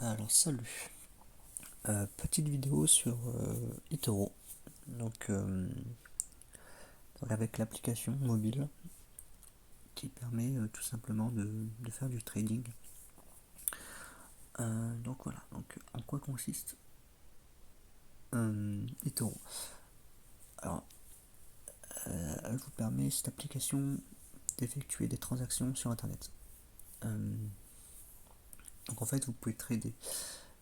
Alors salut, petite vidéo sur eToro, donc, avec l'application mobile qui permet tout simplement de faire du trading. Donc voilà, donc en quoi consiste eToro? Alors elle vous permet, cette application, d'effectuer des transactions sur internet. Donc en fait vous pouvez trader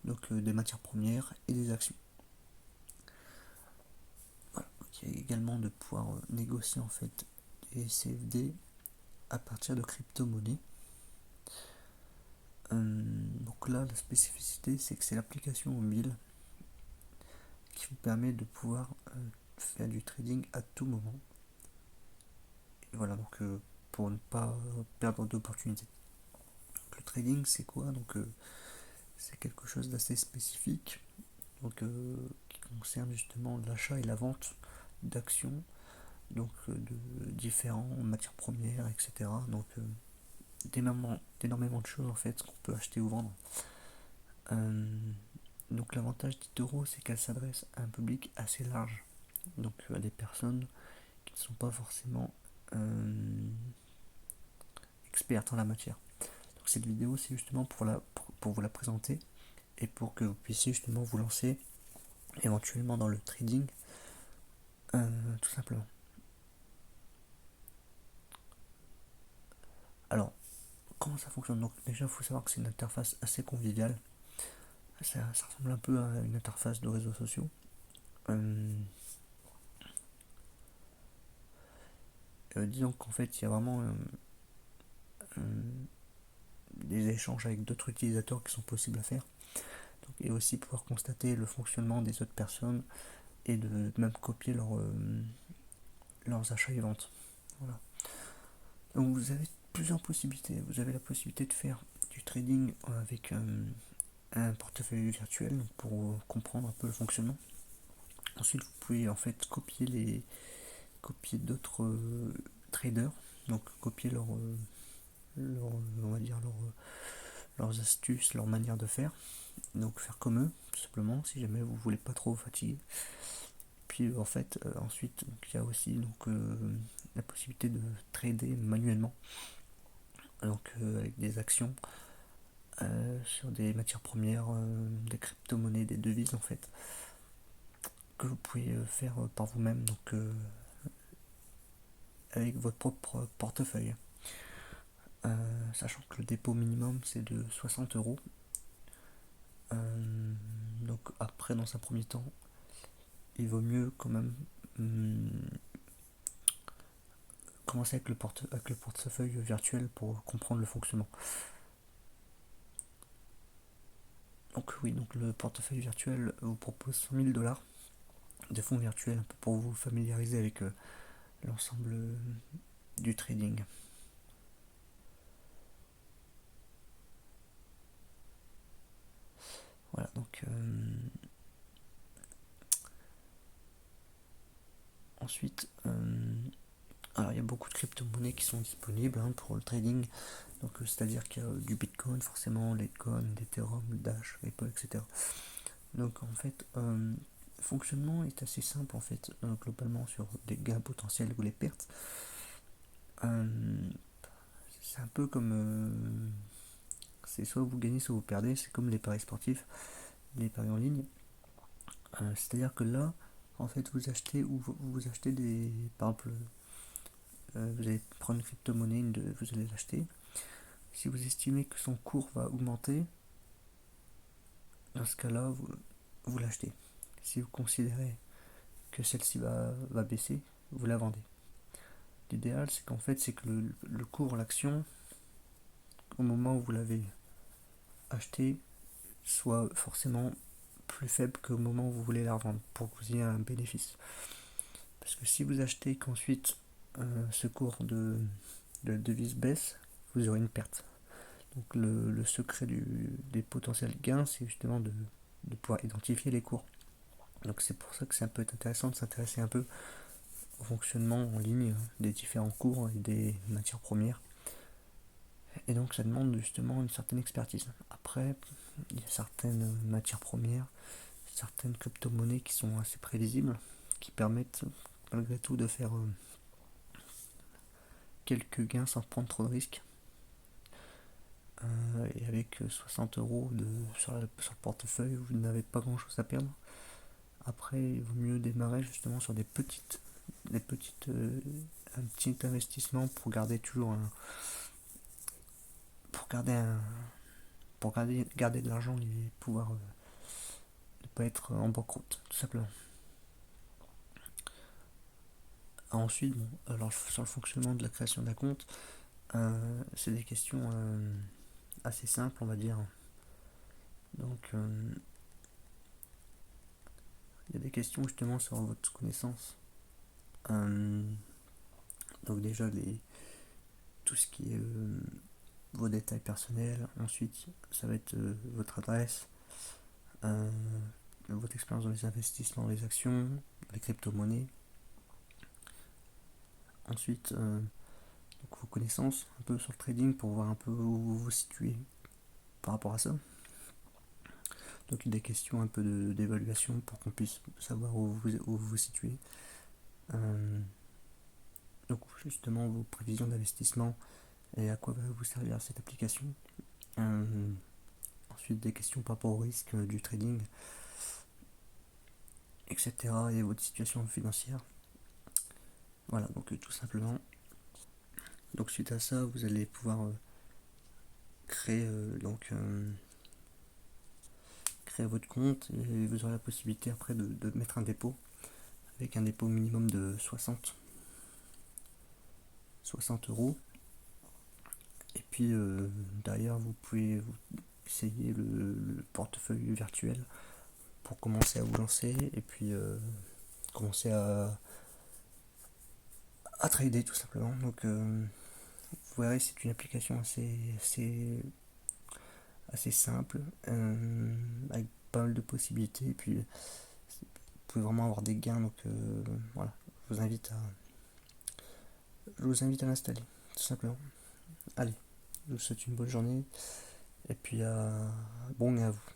donc, des matières premières et des actions. Voilà. Donc, il y a également de pouvoir négocier en fait des CFD à partir de crypto-monnaies. Donc là, la spécificité, c'est que c'est l'application mobile qui vous permet de pouvoir faire du trading à tout moment. Et voilà, donc pour ne pas perdre d'opportunités. Le trading, c'est quoi? Donc c'est quelque chose d'assez spécifique, donc qui concerne justement l'achat et la vente d'actions, donc de différentes matières premières, etc. Donc d'énormément de choses en fait qu'on peut acheter ou vendre. Donc l'avantage d'eToro, c'est qu'elle s'adresse à un public assez large, donc à des personnes qui ne sont pas forcément expertes en la matière. Donc cette vidéo, c'est justement pour vous la présenter et pour que vous puissiez justement vous lancer éventuellement dans le trading, tout simplement. Alors, comment ça fonctionne? Donc déjà, il faut savoir que c'est une interface assez conviviale. Ça ressemble un peu à une interface de réseaux sociaux. Disons qu'en fait, il y a vraiment des échanges avec d'autres utilisateurs qui sont possibles à faire. Donc, et aussi pouvoir constater le fonctionnement des autres personnes et de même copier leurs achats et ventes. Voilà. Donc vous avez plusieurs possibilités. Vous avez la possibilité de faire du trading avec un portefeuille virtuel pour comprendre un peu le fonctionnement. Ensuite, vous pouvez en fait copier d'autres traders, donc copier on va dire leurs astuces, leur manière de faire. Donc faire comme eux, tout simplement, si jamais vous voulez pas trop vous fatiguer. Puis en fait, ensuite, il y a aussi la possibilité de trader manuellement, donc avec des actions sur des matières premières, des crypto-monnaies, des devises en fait, que vous pouvez faire par vous-même, donc avec votre propre portefeuille. Sachant que le dépôt minimum c'est de 60 €. Donc après, dans un premier temps, il vaut mieux quand même commencer avec le portefeuille virtuel pour comprendre le fonctionnement. Donc oui, donc le portefeuille virtuel vous propose 100 000 $ de fonds virtuels, un peu pour vous familiariser avec l'ensemble du trading. Voilà, donc ensuite, alors il y a beaucoup de crypto-monnaies qui sont disponibles pour le trading. Donc c'est-à-dire qu'il y a du Bitcoin, forcément, Litecoin, d'Ethereum, Dash, Ripple, etc. Donc en fait, le fonctionnement est assez simple en fait, globalement sur les gains potentiels ou les pertes. C'est un peu comme c'est soit vous gagnez soit vous perdez, c'est comme les paris sportifs, les paris en ligne. C'est-à-dire que là, en fait, vous achetez ou vous achetez des, par exemple, vous allez prendre une crypto-monnaie, vous allez l'acheter. Si vous estimez que son cours va augmenter, dans ce cas-là, vous l'achetez. Si vous considérez que celle-ci va baisser, vous la vendez. L'idéal, c'est qu'en fait, c'est que le cours, l'action, au moment où vous l'avez acheté, soit forcément plus faible qu'au moment où vous voulez la revendre pour que vous ayez un bénéfice. Parce que si vous achetez qu'ensuite ce cours de la devise baisse, vous aurez une perte. Donc le secret des potentiels gains, c'est justement de pouvoir identifier les cours. Donc c'est pour ça que c'est un peu intéressant de s'intéresser un peu au fonctionnement en ligne des différents cours et des matières premières. Et donc ça demande justement une certaine expertise. Après, il y a certaines matières premières, certaines crypto-monnaies qui sont assez prévisibles, qui permettent malgré tout de faire quelques gains sans prendre trop de risques. Et avec 60 euros sur le portefeuille, vous n'avez pas grand chose à perdre. Après, il vaut mieux démarrer justement sur un petit investissement pour garder toujours pour garder garder de l'argent et pouvoir ne pas être en banqueroute, tout simplement. Ensuite, bon, alors sur le fonctionnement de la création d'un compte, c'est des questions assez simples, on va dire. Donc, il y a des questions justement sur votre connaissance. Euh, donc déjà tout ce qui est vos détails personnels. Ensuite, ça va être votre adresse, euh, votre expérience dans les investissements, les actions, les crypto-monnaies. Ensuite, donc vos connaissances un peu sur le trading pour voir un peu où vous vous situez par rapport à ça. Donc des questions un peu d'évaluation pour qu'on puisse savoir où vous situez. Euh, donc justement vos prévisions d'investissement et à quoi va vous servir cette application. Euh, Ensuite des questions par rapport au risque du trading, etc. et votre situation financière. Voilà, donc tout simplement. Donc suite à ça, vous allez pouvoir créer créer votre compte et vous aurez la possibilité après de mettre un dépôt avec un dépôt minimum de 60 euros. Et puis derrière, vous pouvez essayer le portefeuille virtuel pour commencer à vous lancer et puis commencer à trader tout simplement. Donc vous verrez, c'est une application assez simple avec pas mal de possibilités. Et puis vous pouvez vraiment avoir des gains. Donc voilà, je vous invite à l'installer tout simplement. Allez, je vous souhaite une bonne journée et puis bon et à vous.